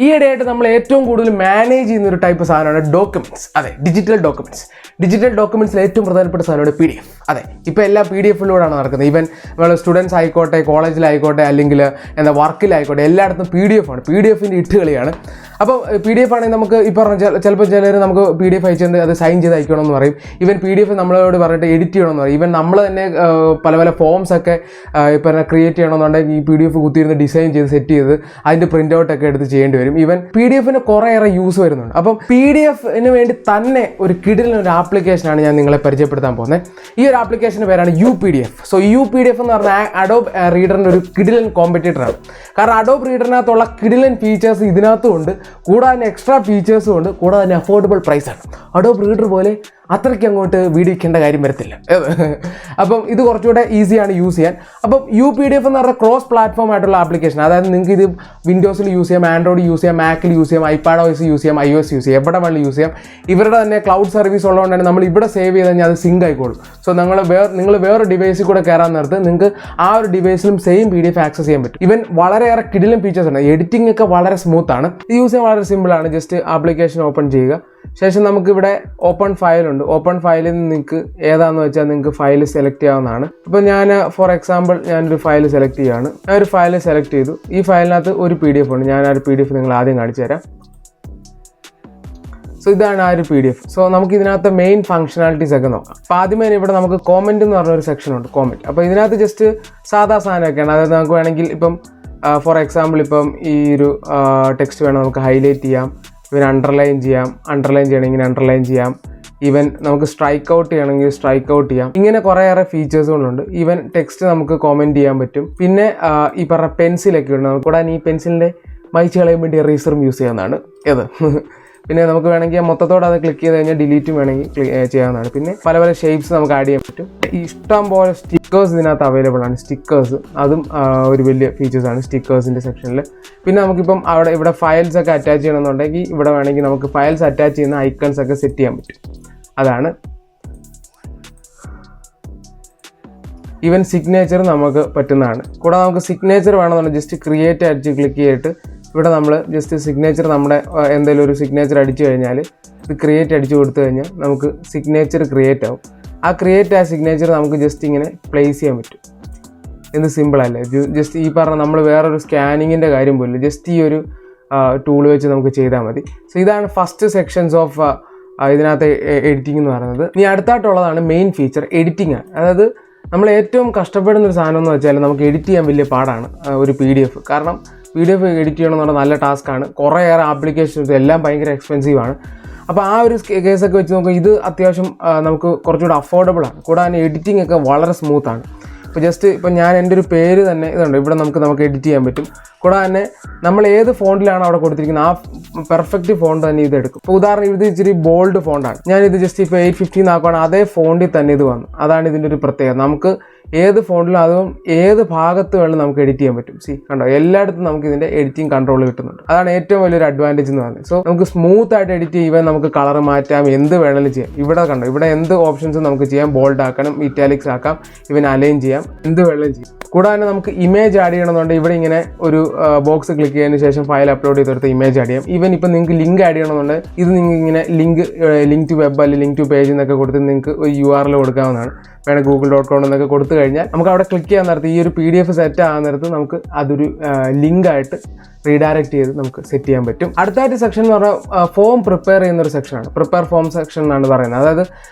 ഈയിടെയായിട്ട് നമ്മൾ ഏറ്റവും കൂടുതൽ മാനേജ് ചെയ്യുന്ന ഒരു ടൈപ്പ് സാധനമാണ് ഡോക്യുമെന്റ്സ്. അതെ, ഡിജിറ്റൽ ഡോക്യുമെന്റ്സ്. ഡിജിറ്റൽ ഡോക്യുമെന്റ്സിൽ ഏറ്റവും പ്രധാനപ്പെട്ട സാധനമാണ് PDF. അതെ, ഇപ്പോൾ എല്ലാം PDF-ലൂടെയാണ് നടക്കുന്നത്. ഈവൻ നമ്മൾ സ്റ്റുഡൻസ് ആയിക്കോട്ടെ, കോളേജിലായിക്കോട്ടെ, അല്ലെങ്കിൽ വർക്കിലായിക്കോട്ടെ, എല്ലായിടത്തും PDF ആണ്. PDF-ൻ്റെ ഇട്ടുകളിയാണ്. അപ്പോൾ PDF ആണെങ്കിൽ നമുക്ക് ഈ പറഞ്ഞ ചിലപ്പോൾ ചിലർ നമുക്ക് PDF അയച്ചുകൊണ്ട് അത് സൈൻ ചെയ്ത് അയക്കണമെന്ന് പറയും. ഈവൻ PDF നമ്മളോട് പറഞ്ഞിട്ട് എഡിറ്റ് ചെയ്യണമെന്ന് പറയും. ഈവൻ നമ്മൾ തന്നെ പല പല ഫോംസൊക്കെ ഇപ്പോൾ ക്രിയേറ്റ് ചെയ്യണമെന്നുണ്ടെങ്കിൽ ഈ PDF കുത്തിയിരുന്ന് ഡിസൈൻ ചെയ്ത് സെറ്റ് ചെയ്ത് അതിൻ്റെ പ്രിൻ്റ് ഔട്ടൊക്കെ എടുത്ത് ചെയ്യേണ്ടി വരും. ഈവൻ PDF-ന് കുറേയേറെ യൂസ് വരുന്നുണ്ട്. അപ്പം PDF-ന് വേണ്ടി തന്നെ ഒരു കിടിലൊരു ആപ്ലിക്കേഷനാണ് ഞാൻ നിങ്ങളെ പരിചയപ്പെടുത്താൻ പോകുന്നത്. ഈ ഒരു ആപ്ലിക്കേഷൻ്റെ പേരാണ് UPDF. സോ UPDF എന്ന് പറഞ്ഞാൽ അഡോബ് റീഡറിൻ്റെ ഒരു കിടിലൻ കോമ്പറ്റീറ്ററാണ്. കാരണം അഡോബ് റീഡറിനകത്തുള്ള കിടിലൻ ഫീച്ചേഴ്സ് ഇതിനകത്തും ഉണ്ട്, കൂടാതെ എക്സ്ട്രാ ഫീച്ചേഴ്സും ഉണ്ട്, കൂടാതെ അഫോർഡബിൾ പ്രൈസാണ്. അഡോബ് റീഡർ പോലെ അത്രയ്ക്ക് അങ്ങോട്ട് വീടിക്കേണ്ട കാര്യം വരത്തില്ല. അപ്പം ഇത് കുറച്ചുകൂടെ ഈസിയാണ് യൂസ് ചെയ്യാൻ. അപ്പം UPDF എന്ന് പറഞ്ഞാൽ ക്രോസ് പ്ലാറ്റ്ഫോം ആയിട്ടുള്ള ആപ്ലിക്കേഷൻ. അതായത് നിങ്ങൾക്ക് ഇത് വിൻഡോസിൽ യൂസ് ചെയ്യാം, ആൻഡ്രോയിഡ് യൂസ് ചെയ്യാം, മാക്കിൽ യൂസ് ചെയ്യാം, iPadOS യൂസ് ചെയ്യാം, iOS യൂസ് ചെയ്യാം, എവിടെ വേണമെങ്കിലും യൂസ് ചെയ്യാം. ഇവരുടെ തന്നെ ക്ലൗഡ് സർവീസ് ഉള്ളതുകൊണ്ട് തന്നെ നമ്മൾ ഇവിടെ സേവ് ചെയ്ത് കഴിഞ്ഞാൽ അത് സിങ്ക് ആയിക്കോളും. സോ നിങ്ങൾ വേറെ ഡിവൈസിൽ കൂടെ കയറാൻ നേരത്ത് നിങ്ങൾക്ക് ആ ഒരു ഡിവൈസിലും സെയിം PDF ആക്സസ് ചെയ്യാൻ പറ്റും. ഇവൻ വളരെയേറെ കിടിലൻ ഫീച്ചേഴ്സ് ഉണ്ട്. എഡിറ്റിംഗ് ഒക്കെ വളരെ സ്മൂത്ത് ആണ്. ഇത് യൂസ് ചെയ്യാൻ വളരെ സിമ്പിളാണ്. ജസ്റ്റ് ആപ്ലിക്കേഷൻ ഓപ്പൺ ചെയ്യുക. ശേഷം നമുക്കിവിടെ ഓപ്പൺ ഫയൽ ഉണ്ട്. ഓപ്പൺ ഫയലിൽ നിന്ന് നിങ്ങൾക്ക് ഏതാണെന്ന് വെച്ചാൽ നിങ്ങൾക്ക് ഫയൽ സെലക്ട് ചെയ്യാവുന്നതാണ്. അപ്പോൾ ഞാൻ ഫോർ എക്സാമ്പിൾ ഞാനൊരു ഫയൽ സെലക്ട് ചെയ്യുകയാണ്. ഞാൻ ഒരു ഫയൽ സെലക്ട് ചെയ്തു. ഈ ഫയലിനകത്ത് ഒരു PDF ഉണ്ട്. ഞാൻ ആ ഒരു PDF നിങ്ങൾ ആദ്യം കാണിച്ചു തരാം. സോ ഇതാണ് ആ ഒരു PDF. സോ നമുക്ക് ഇതിനകത്ത് മെയിൻ ഫംഗ്ഷനാലിറ്റീസ് ഒക്കെ നോക്കാം. അപ്പോൾ ആദ്യമേ ഇവിടെ നമുക്ക് കോമെൻറ്റ് എന്ന് പറഞ്ഞൊരു സെക്ഷൻ ഉണ്ട്, കോമെൻറ്റ്. അപ്പോൾ ഇതിനകത്ത് ജസ്റ്റ് സാധാ സാധനമൊക്കെയാണ്. അതായത് നമുക്ക് വേണമെങ്കിൽ ഇപ്പം ഫോർ എക്സാമ്പിൾ ഇപ്പം ഈ ഒരു ടെക്സ്റ്റ് വേണം നമുക്ക് ഹൈലൈറ്റ് ചെയ്യാം, ഇവൻ അണ്ടർലൈൻ ചെയ്യാം, അണ്ടർലൈൻ ചെയ്യണമെങ്കിൽ അണ്ടർലൈൻ ചെയ്യാം, ഈവൻ നമുക്ക് സ്ട്രൈക്ക് ഔട്ട് ചെയ്യണമെങ്കിൽ സ്ട്രൈക്ക് ഔട്ട് ചെയ്യാം. ഇങ്ങനെ കുറേയേറെ ഫീച്ചേഴ്സുകളുണ്ട്. ഈവൻ ടെക്സ്റ്റ് നമുക്ക് കോമെൻറ്റ് ചെയ്യാൻ പറ്റും. പിന്നെ ഈ പറഞ്ഞ പെൻസിലൊക്കെ ഉണ്ട്. നമുക്ക് കൂടാതെ ഈ പെൻസിലിൻ്റെ മൈച്ച് കളയാൻ വേണ്ടി എറേസറും യൂസ് ചെയ്യാവുന്നതാണ് ഇത്. പിന്നെ നമുക്ക് വേണമെങ്കിൽ മൊത്തത്തോടെ അത് ക്ലിക്ക് ചെയ്ത് കഴിഞ്ഞാൽ ഡിലീറ്റും വേണമെങ്കിൽ ചെയ്യാവുന്നതാണ്. പിന്നെ പല പല ഷേപ്സ് നമുക്ക് ആഡ് ചെയ്യാൻ പറ്റും. ഇഷ്ടം പോലെ സ്റ്റിക്കേഴ്സ് ഇതിനകത്ത് അവൈലബിൾ ആണ്. സ്റ്റിക്കേഴ്സ് അതും ഒരു വലിയ ഫീച്ചേഴ്സാണ് സ്റ്റിക്കേഴ്സിൻ്റെ സെക്ഷനിൽ. പിന്നെ നമുക്കിപ്പം ഇവിടെ ഫയൽസ് ഒക്കെ അറ്റാച്ച് ചെയ്യണമെന്നുണ്ടെങ്കിൽ ഇവിടെ വേണമെങ്കിൽ നമുക്ക് ഫയൽസ് അറ്റാച്ച് ചെയ്യുന്ന ഐക്കൺസ് ഒക്കെ സെറ്റ് ചെയ്യാൻ പറ്റും. അതാണ്. ഈവൻ സിഗ്നേച്ചർ നമുക്ക് പറ്റുന്നതാണ്. കൂടാതെ നമുക്ക് സിഗ്നേച്ചർ വേണമെന്നുണ്ടെങ്കിൽ ജസ്റ്റ് ക്രിയേറ്റ് അടിച്ച് ക്ലിക്ക് ചെയ്തിട്ട് ഇവിടെ നമ്മൾ ജസ്റ്റ് സിഗ്നേച്ചർ നമ്മുടെ എന്തെങ്കിലും ഒരു സിഗ്നേച്ചർ അടിച്ചു കഴിഞ്ഞാൽ ഇത് ക്രിയേറ്റ് അടിച്ചു കൊടുത്തു കഴിഞ്ഞാൽ നമുക്ക് സിഗ്നേച്ചർ ക്രിയേറ്റ് ആവും. ആ ക്രിയേറ്റ് ആ സിഗ്നേച്ചർ നമുക്ക് ജസ്റ്റ് ഇങ്ങനെ പ്ലേസ് ചെയ്യാൻ പറ്റും. എന്ത് സിമ്പിളല്ലേ. ജസ്റ്റ് ഈ പറഞ്ഞ നമ്മൾ വേറൊരു സ്കാനിങ്ങിൻ്റെ കാര്യം പോലും ജസ്റ്റ് ഈ ഒരു ടൂൾ വെച്ച് നമുക്ക് ചെയ്താൽ മതി. സോ ഇതാണ് ഫസ്റ്റ് സെക്ഷൻസ് ഓഫ് ഇതിനകത്ത് എഡിറ്റിംഗ് എന്ന് പറയുന്നത്. ഇനി അടുത്തായിട്ടുള്ളതാണ് മെയിൻ ഫീച്ചർ, എഡിറ്റിംഗ് ആണ്. അതായത് നമ്മൾ ഏറ്റവും കഷ്ടപ്പെടുന്ന ഒരു സാധനം എന്ന് വെച്ചാൽ നമുക്ക് എഡിറ്റ് ചെയ്യാൻ വലിയ പാടാണ് ഒരു PDF. കാരണം PDF എഡിറ്റ് ചെയ്യണമെന്ന് പറഞ്ഞാൽ നല്ല ടാസ്ക്കാണ്. കുറേയേറെ ആപ്ലിക്കേഷൻസ് എല്ലാം ഭയങ്കര എക്സ്പെൻസീവാണ്. അപ്പോൾ ആ ഒരു കേസൊക്കെ വെച്ച് നോക്കുമ്പോൾ ഇത് അത്യാവശ്യം നമുക്ക് കുറച്ചുകൂടെ അഫോർഡബിളാണ്. കൂടാതെ എഡിറ്റിംഗ് ഒക്കെ വളരെ സ്മൂത്താണ്. ഇപ്പോൾ ജസ്റ്റ് ഇപ്പം ഞാൻ എൻ്റെ ഒരു പേര് തന്നെ ഇതുണ്ട്, ഇവിടെ നമുക്ക് എഡിറ്റ് ചെയ്യാൻ പറ്റും. കൂടാതെ തന്നെ നമ്മൾ ഏത് ഫോണ്ടിലാണ് അവിടെ കൊടുത്തിരിക്കുന്നത് ആ പെർഫെക്റ്റ് ഫോണ്ട് തന്നെ ഇത് എടുക്കും. ഇപ്പോൾ ഉദാഹരണം ഇത് ഇച്ചിരി ബോൾഡ് ഫോണ്ടാണ്. ഞാനിത് ജസ്റ്റ് ഇപ്പോൾ 850 ആക്കുകയാണ്, അതേ ഫോണ്ടിൽ തന്നെ ഇത് വന്നു. അതാണ് ഇതിൻ്റെ ഒരു പ്രത്യേകത. നമുക്ക് ഏത് ഫോണ്ടിലും അതും ഏത് ഭാഗത്ത് വേണം നമുക്ക് എഡിറ്റ് ചെയ്യാൻ പറ്റും. കണ്ടോ, എല്ലായിടത്തും നമുക്ക് ഇതിൻ്റെ എഡിറ്റിംഗ് കൺട്രോൾ കിട്ടുന്നുണ്ട്. അതാണ് ഏറ്റവും വലിയൊരു അഡ്വാൻറ്റേജ് എന്ന് പറയുന്നത്. സോ നമുക്ക് സ്മൂത്ത് ആയിട്ട് എഡിറ്റ് ചെയ്യുവാൻ നമുക്ക് കളർ മാറ്റാം, എന്ത് വേണമെങ്കിലും ചെയ്യാം. ഇവിടെ കണ്ടോ, ഇവിടെ എന്ത് ഓപ്ഷൻസും നമുക്ക് ചെയ്യാം. ബോൾഡ് ആക്കണം, ഇറ്റാലിക്സ് ആക്കാം, ഇവൻ അലൈൻ ചെയ്യാം, എന്ത് വേണമെങ്കിലും ചെയ്യാം. കൂടാതെ നമുക്ക് ഇമേജ് ആഡ് ചെയ്യണമെന്നുണ്ടെങ്കിൽ ഇവിടെ ഇങ്ങനെ ഒരു ബോക്സ് ക്ലിക്ക് ചെയ്തതിന് ശേഷം ഫയൽ അപ്ലോഡ് ചെയ്തെടുത്ത് ഇമേജ് ആഡ് ചെയ്യാം. ഈവൻ ഇപ്പം നിങ്ങൾക്ക് ലിങ്ക് ആഡ് ചെയ്യണമെന്നുണ്ടെങ്കിൽ ഇത് നിങ്ങൾക്ക് ഇങ്ങനെ ലിങ്ക് ടു വെബ് അല്ലെങ്കിൽ ലിങ്ക് ടു പേജ് എന്നൊക്കെ കൊടുത്ത് നിങ്ങൾക്ക് ഒരു URL കൊടുക്കാവുന്നതാണ്. വേണം google.com എന്നൊക്കെ കൊടുത്തു കഴിഞ്ഞാൽ നമുക്ക് അവിടെ ക്ലിക്ക് ചെയ്യാൻ നേരത്ത് ഈ ഒരു PDF സെറ്റ് ആകാൻ നേരത്ത് നമുക്ക് അതൊരു ലിങ്കായിട്ട് റീഡയറക്റ്റ് ചെയ്ത് നമുക്ക് സെറ്റ് ചെയ്യാൻ പറ്റും. അടുത്തായിട്ട് സെക്ഷൻ എന്ന് പറഞ്ഞാൽ ഫോം പ്രിപ്പയർ ചെയ്യുന്നൊരു സെക്ഷനാണ്. പ്രിപ്പയർ ഫോം സെക്ഷൻ എന്നാണ് പറയുന്നത്. അതായത്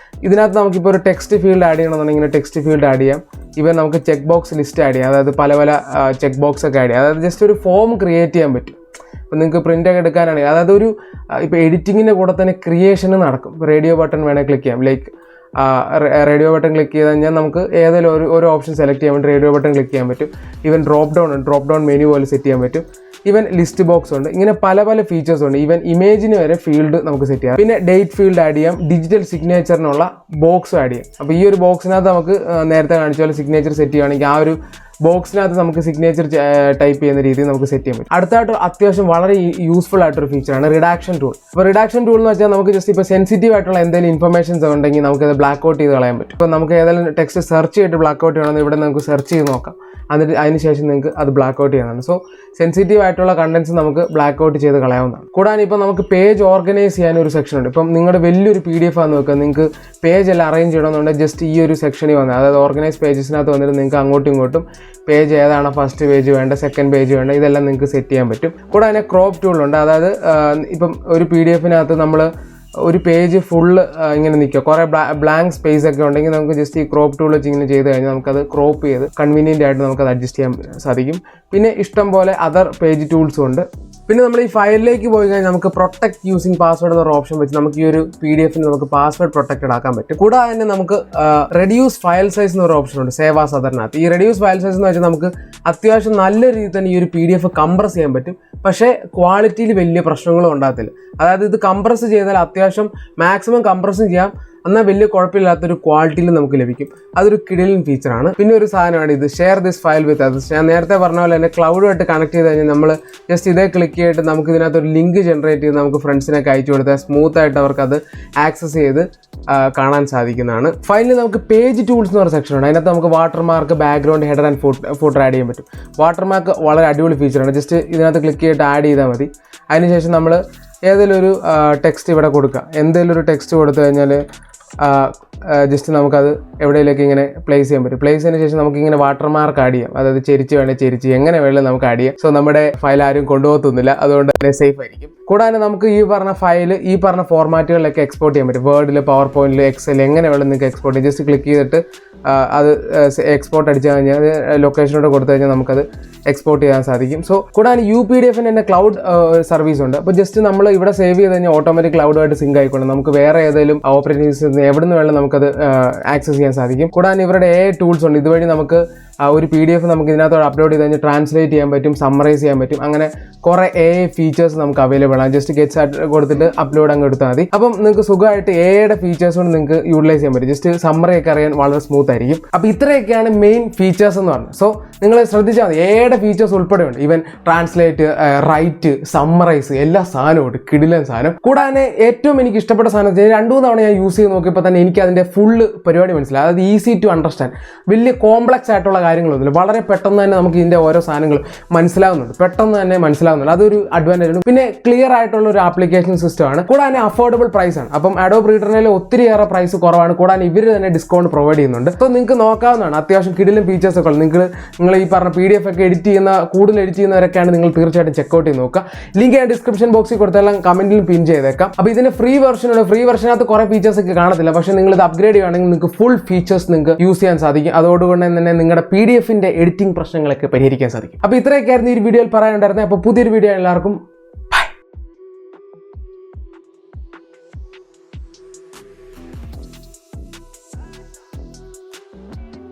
ഇതിനകത്ത് നമുക്കിപ്പോൾ ഒരു ടെക്സ്റ്റ് ഫീൽഡ് ആഡ് ചെയ്യണമെന്നുണ്ടെങ്കിൽ ടെക്സ്റ്റ് ഫീൽഡ് ആഡ് ചെയ്യാം. ഇവൻ നമുക്ക് ചെക്ക് ബോക്സ് ലിസ്റ്റ് ആഡ് ചെയ്യാം. അതായത് പല പല ചെക്ക് ബോക്സ് ഒക്കെ ആഡ് ചെയ്യാം. അതായത് ജസ്റ്റ് ഒരു ഫോം ക്രിയേറ്റ് ചെയ്യാൻ പറ്റും. ഇപ്പോൾ നിങ്ങൾക്ക് പ്രിൻ്റൊക്കെ എടുക്കാനാണെങ്കിൽ അതായത് ഒരു ഇപ്പോൾ എഡിറ്റിങ്ങിൻ്റെ കൂടെ തന്നെ ക്രിയേഷന് നടക്കും. റേഡിയോ ബട്ടൺ വേണമെങ്കിൽ ക്ലിക്ക് ചെയ്യാം. ലൈക്ക് റേഡിയോ ബട്ടൺ ക്ലിക്ക് ചെയ്ത് കഴിഞ്ഞാൽ നമുക്ക് ഏതെങ്കിലും ഒരു ഓപ്ഷൻ സെലക്ട് ചെയ്യാൻ വേണ്ടി റേഡിയോ ബട്ടൺ ക്ലിക്ക് ചെയ്യാൻ പറ്റും. ഈവൻ ഡ്രോപ്പ് ഡൗൺ മെനു പോലെ സെറ്റ് ചെയ്യാൻ പറ്റും. ഈവൻ ലിസ്റ്റ് ബോക്സ് ഉണ്ട്. ഇങ്ങനെ പല പല ഫീച്ചേഴ്സ് ഉണ്ട്. ഈവൻ ഇമേജിന് വരെ ഫീൽഡ് നമുക്ക് സെറ്റ് ചെയ്യാം. പിന്നെ ഡേറ്റ് ഫീൽഡ് ആഡ് ചെയ്യാം. ഡിജിറ്റൽ സിഗ്നേച്ചറിനുള്ള ബോക്സ് ആഡ് ചെയ്യാം. അപ്പോൾ ഈ ഒരു ബോക്സിനകത്ത് നമുക്ക് നേരത്തെ കാണിച്ച പോലെ സിഗ്നേച്ചർ സെറ്റ് ചെയ്യുകയാണെങ്കിൽ ആ ഒരു ബോക്സിനകത്ത് നമുക്ക് സിഗ്നേച്ചർ ടൈപ്പ് ചെയ്യുന്ന രീതിയിൽ നമുക്ക് സെറ്റ് ചെയ്യാൻ പറ്റും. അടുത്തായിട്ട് അത്യാവശ്യം വളരെ യൂസ്ഫുൾ ആയിട്ടൊരു ഫീച്ചറാണ് റിഡാക്ഷൻ ടൂൾ. അപ്പോൾ റിഡാക്ഷൻ ടൂൾ എന്ന് വെച്ചാൽ നമുക്ക് ജസ്റ്റ് ഇപ്പോൾ സെൻസിറ്റീവ് ആയിട്ടുള്ള എന്തെങ്കിലും ഇൻഫർമേഷൻസ് ഉണ്ടെങ്കിൽ നമുക്കത് ബ്ലാക്ക് ഔട്ട് ചെയ്ത് കളയാൻ പറ്റും. ഇപ്പോൾ നമുക്ക് ഏതെങ്കിലും ടെക്സ്റ്റ് സെർച്ച് ചെയ്തിട്ട് ബ്ലാക്ക് ഔട്ട് ചെയ്യണമെന്ന് ഇവിടെ നമുക്ക് സെർച്ച് ചെയ്ത് നോക്കാം. എന്നിട്ട് അതിന് ശേഷം നിങ്ങൾക്ക് അത് ബ്ലാക്ക് ഔട്ട് ചെയ്യാവുന്നതാണ്. സോ സെൻസിറ്റീവ് ആയിട്ടുള്ള കണ്ടൻസ് നമുക്ക് ബ്ലാക്ക് ഔട്ട് ചെയ്ത് കളയാവുന്നതാണ്. കൂടാതെ ഇപ്പോൾ നമുക്ക് പേജ് ഓർഗനൈസ് ചെയ്യാൻ ഒരു സെക്ഷൻ ഉണ്ട്. ഇപ്പം നിങ്ങളുടെ വലിയൊരു PDF ആണ് നോക്കുക, നിങ്ങൾക്ക് പേജ് എല്ലാം അറേഞ്ച് ചെയ്യണമെന്നുണ്ടെങ്കിൽ ജസ്റ്റ് ഈ ഒരു സെക്ഷനിൽ വന്നാൽ, അതായത് ഓർഗനൈസ് പേജസിനകത്ത് വന്നിട്ട് നിങ്ങൾക്ക് അങ്ങോട്ടും ഇങ്ങോട്ടും പേജ് ഏതാണ് ഫസ്റ്റ് പേജ് വേണ്ട, സെക്കൻഡ് പേജ് വേണ്ട, ഇതെല്ലാം നിങ്ങൾക്ക് സെറ്റ് ചെയ്യാൻ പറ്റും. കൂടാതെ ക്രോപ്പ് ടൂളുണ്ട്. അതായത് ഇപ്പം ഒരു PDF-നകത്ത് നമ്മൾ ഒരു പേജ് ഫുള്ള് ഇങ്ങനെ നിൽക്കുക, കുറേ ബ്ലാങ്ക് സ്പേസ് ഒക്കെ ഉണ്ടെങ്കിൽ നമുക്ക് ജസ്റ്റ് ഈ ക്രോപ്പ് ടൂൾ വെച്ച് ഇങ്ങനെ ചെയ്ത് കഴിഞ്ഞാൽ നമുക്കത് ക്രോപ്പ് ചെയ്ത് കൺവീനിയൻ്റ് ആയിട്ട് നമുക്കത് അഡ്ജസ്റ്റ് ചെയ്യാൻ സാധിക്കും. പിന്നെ ഇഷ്ടം പോലെ അതർ പേജ് ടൂൾസും ഉണ്ട്. പിന്നെ നമ്മൾ ഈ ഫയലിലേക്ക് പോയി കഴിഞ്ഞാൽ നമുക്ക് പ്രൊട്ടക്ട് യൂസിങ് പാസ്വേഡ് എന്നൊരു ഓപ്ഷൻ വെച്ച് നമുക്ക് ഈ ഒരു PDF-ന് നമുക്ക് പാസ്വേഡ് പ്രൊട്ടക്റ്റഡ് ആക്കാൻ പറ്റും. കൂടാതെ തന്നെ നമുക്ക് റെഡ്യൂസ് ഫയൽ സൈസ് എന്നൊരു ഓപ്ഷൻ ഉണ്ട് സേവ് ആസ് അതറിനകത്ത്. ഈ റെഡ്യൂസ് ഫയൽ സൈസ് എന്ന് വെച്ചാൽ നമുക്ക് അത്യാവശ്യം നല്ല രീതിയിൽ തന്നെ ഈ ഒരു PDF കംപ്രസ് ചെയ്യാൻ പറ്റും. പക്ഷേ ക്വാളിറ്റിയിൽ വലിയ പ്രശ്നങ്ങളും ഉണ്ടാകത്തില്ല. അതായത് ഇത് കംപ്രസ് ചെയ്താൽ അത്യാവശ്യം മാക്സിമം കംപ്രസും ചെയ്യാം, എന്നാൽ വലിയ കുഴപ്പമില്ലാത്തൊരു ക്വാളിറ്റിയിൽ നമുക്ക് ലഭിക്കും. അതൊരു കിടിലൻ ഫീച്ചറാണ്. പിന്നെ ഒരു സാധനമാണ് ഇത് share this file with others. ഞാൻ നേരത്തെ പറഞ്ഞ പോലെ തന്നെ ക്ലൗഡുമായിട്ട് കണക്ട് ചെയ്ത് കഴിഞ്ഞാൽ നമ്മൾ ജസ്റ്റ് ഇതേ ക്ലിക്ക് ചെയ്തിട്ട് നമുക്ക് ഇതിനകത്തൊരു ലിങ്ക് ജനറേറ്റ് ചെയ്ത് നമുക്ക് ഫ്രണ്ട്സിനൊക്കെ അയച്ചു കൊടുത്താൽ സ്മൂത്തായിട്ട് അവർക്ക് അത് ആക്സസ് ചെയ്ത് കാണാൻ സാധിക്കുന്നതാണ്. ഫൈനലി നമുക്ക് പേജ് ടൂൾസ് എന്ന് പറഞ്ഞ സെക്ഷൻ ഉണ്ട്. അതിനകത്ത് നമുക്ക് watermark, background, header and footer add ചെയ്യാൻ പറ്റും. വാട്ടർമാർക്ക് വളരെ അടിപൊളി ഫീച്ചറാണ്. ജസ്റ്റ് ഇതിനകത്ത് ക്ലിക്ക് ചെയ്തിട്ട് ആഡ് ചെയ്താൽ മതി. അതിനുശേഷം നമ്മൾ ഏതെങ്കിലും ഒരു ടെക്സ്റ്റ് ഇവിടെ കൊടുക്കുക. എന്തെങ്കിലും ഒരു ടെക്സ്റ്റ് കൊടുത്തു കഴിഞ്ഞാൽ ജസ്റ്റ് നമുക്കത് എവിടെയിലേക്ക് ഇങ്ങനെ പ്ലേസ് ചെയ്യാൻ പറ്റും. പ്ലേസ് ചെയ്തതിന് ശേഷം നമുക്കിങ്ങനെ വാട്ടർമാർക്ക് ആഡ് ചെയ്യാം. അതായത് ചെരിച്ച് വേണേൽ ചെരിച്ച് എങ്ങനെ വേണമെങ്കിലും നമുക്ക് ആഡ് ചെയ്യാം. സോ നമ്മുടെ ഫയൽ ആരും കൊണ്ടുപോകത്തൊന്നുമില്ല, അതുകൊണ്ട് തന്നെ സേഫ് ആയിരിക്കും. കൂടാതെ നമുക്ക് ഈ പറഞ്ഞ ഫയൽ ഈ പറഞ്ഞ ഫോർമാറ്റുകളിലൊക്കെ എക്സ്പോർട്ട് ചെയ്യാൻ പറ്റും. വേർഡിൽ, പവർ പോയിന്റിൽ, എക്സൽ എങ്ങനെ വേണം നിങ്ങൾക്ക് എക്സ്പോർട്ട് ചെയ്യാം. ജസ്റ്റ് ക്ലിക്ക് ചെയ്തിട്ട് അത് എക്സ്പോർട്ട് അടിച്ചു കഴിഞ്ഞാൽ ലൊക്കേഷനോട് കൊടുത്തു കഴിഞ്ഞാൽ നമുക്കത് എക്സ്പോർട്ട് ചെയ്യാൻ സാധിക്കും. സോ കൂടാതെ UPDF-ന് തന്നെ ക്ലൗഡ് സർവീസ് ഉണ്ട്. അപ്പോൾ ജസ്റ്റ് നമ്മൾ ഇവിടെ സേവ് ചെയ്ത് കഴിഞ്ഞാൽ ഓട്ടോമാറ്റിക് ക്ലൗഡുമായിട്ട് സിങ്ക് ആയിക്കൊണ്ട് നമുക്ക് വേറെ ഏതെങ്കിലും ഓപ്പറേറ്റിംഗ് സിസ്റ്റം എവിടെ നിന്ന് വേണം നമുക്കത് ആക്സസ് ചെയ്യാൻ സാധിക്കും. കൂടാതെ ഇവരുടെ AI ടൂൾസ് ഉണ്ട്. ഇതുവഴി നമുക്ക് ഒരു PDF നമുക്ക് ഇതിനകത്തോട് അപ്ലോഡ് ചെയ്ത് കഴിഞ്ഞാൽ ട്രാൻസ്ലേറ്റ് ചെയ്യാൻ പറ്റും, സമ്മറൈസ് ചെയ്യാൻ പറ്റും. അങ്ങനെ കുറേ AI ഫീച്ചേഴ്സ് നമുക്ക് അവൈലബിൾ ആണ്. ജസ്റ്റ് ഗെറ്റ് സ്റ്റാർട്ട് കൊടുത്തിട്ട് അപ്ലോഡ് അങ്ങ് എടുത്താൽ മതി. അപ്പം നിങ്ങൾക്ക് സുഖമായിട്ട് AI-യുടെ ഫീച്ചേഴ്സ് കൊണ്ട് നിങ്ങൾക്ക് യൂട്ടിലൈസ് ചെയ്യാൻ പറ്റും. ജസ്റ്റ് സമ്മറി ഒക്കെ അറിയാൻ വളരെ സ്മൂത്ത് ആയിരിക്കും. അപ്പോൾ ഇത്രയൊക്കെയാണ് മെയിൻ ഫീച്ചേഴ്സ് എന്ന് പറഞ്ഞത്. സോ നിങ്ങൾ ശ്രദ്ധിച്ചാൽ മതി, AI-യുടെ ഫീച്ചേഴ്സ് ഉൾപ്പെടെയുണ്ട്. ഈവൻ ട്രാൻസ്ലേറ്റ്, റൈറ്റ്, സമ്മറൈസ് എല്ലാ സാധനവും ഉണ്ട്. കിടിലൻ സാധനം. കൂടാതെ ഏറ്റവും എനിക്ക് ഇഷ്ടപ്പെട്ട സാധനം 2-3 തവണ ഞാൻ യൂസ് ചെയ്ത് നോക്കിയപ്പോൾ തന്നെ എനിക്ക് അതിൻ്റെ ഫുള്ള് പരിപാടി മനസ്സിലായി. അതായത് ഈസി ടു അണ്ടർസ്റ്റാൻഡ്. വലിയ കോംപ്ലക്സ് ആയിട്ടുള്ള കാര്യങ്ങളൊന്നുമില്ല. വളരെ പെട്ടെന്ന് തന്നെ നമുക്ക് ഇതിൻ്റെ ഓരോ സാധനങ്ങൾ മനസ്സിലാവുന്നുണ്ട്. അതൊരു അഡ്വാൻറ്റേജ് ആണ്. പിന്നെ ക്ലിയർ ആയിട്ടുള്ള ഒരു ആപ്ലിക്കേഷൻ സിസ്റ്റമാണ്. കൂടാതെ അഫോർഡബിൾ പ്രൈസ് ആണ്. അപ്പം അഡോബ് റീഡറിൽ ഒത്തിരിയേറെ പ്രൈസ് കുറവാണ്. കൂടാതെ ഇവർ തന്നെ ഡിസ്കൗണ്ട് പ്രൊവൈഡ് ചെയ്യുന്നുണ്ട്. അപ്പോൾ നിങ്ങൾക്ക് നോക്കാവുന്നതാണ്. അത്യാവശ്യം കിടിലൻ ഫീച്ചേഴ്സ് ഒക്കെ ഉള്ളത്. നിങ്ങൾ ഈ പറഞ്ഞ PDF ഒക്കെ കൂടുതൽ എഡിറ്റ് ചെയ്യുന്നവരൊക്കെയാണ് നിങ്ങൾ തീർച്ചയായിട്ടും ചെക്കൗട്ട് ചെയ്ത് നോക്കുക. ലിങ്ക് ഞാൻ ഡിസ്ക്രിപ്ഷൻ ബോക്സിൽ കൊടുത്തെല്ലാം കമന്റിൽ പിൻ ചെയ്തേക്കാം. അപ്പോൾ ഇതിന് ഫ്രീ വെർഷനാണ്. ഫ്രീ വെർഷനകത്ത് കുറേ ഫീച്ചേഴ്സ് ഒക്കെ കാണത്തില്ല. പക്ഷേ നിങ്ങൾ ഇത് അപ്ഗ്രേഡ് ചെയ്യുകയാണെങ്കിൽ നിങ്ങൾക്ക് ഫുൾ ഫീച്ചേഴ്സ് നിങ്ങൾക്ക് യൂസ് ചെയ്യാൻ സാധിക്കും. അതോടുകൊണ്ട് തന്നെ നിങ്ങളുടെ PDF-ന്റെ എഡിറ്റിംഗ് പ്രശ്നങ്ങളൊക്കെ പരിഹരിക്കാൻ സാധിക്കും. അപ്പോൾ ഇത്രയൊക്കെയായിരുന്നു ഈ വീഡിയോയിൽ പറയാനുണ്ടായിരുന്നത്. അപ്പോൾ പുതിയൊരു വീഡിയോ എല്ലാവർക്കും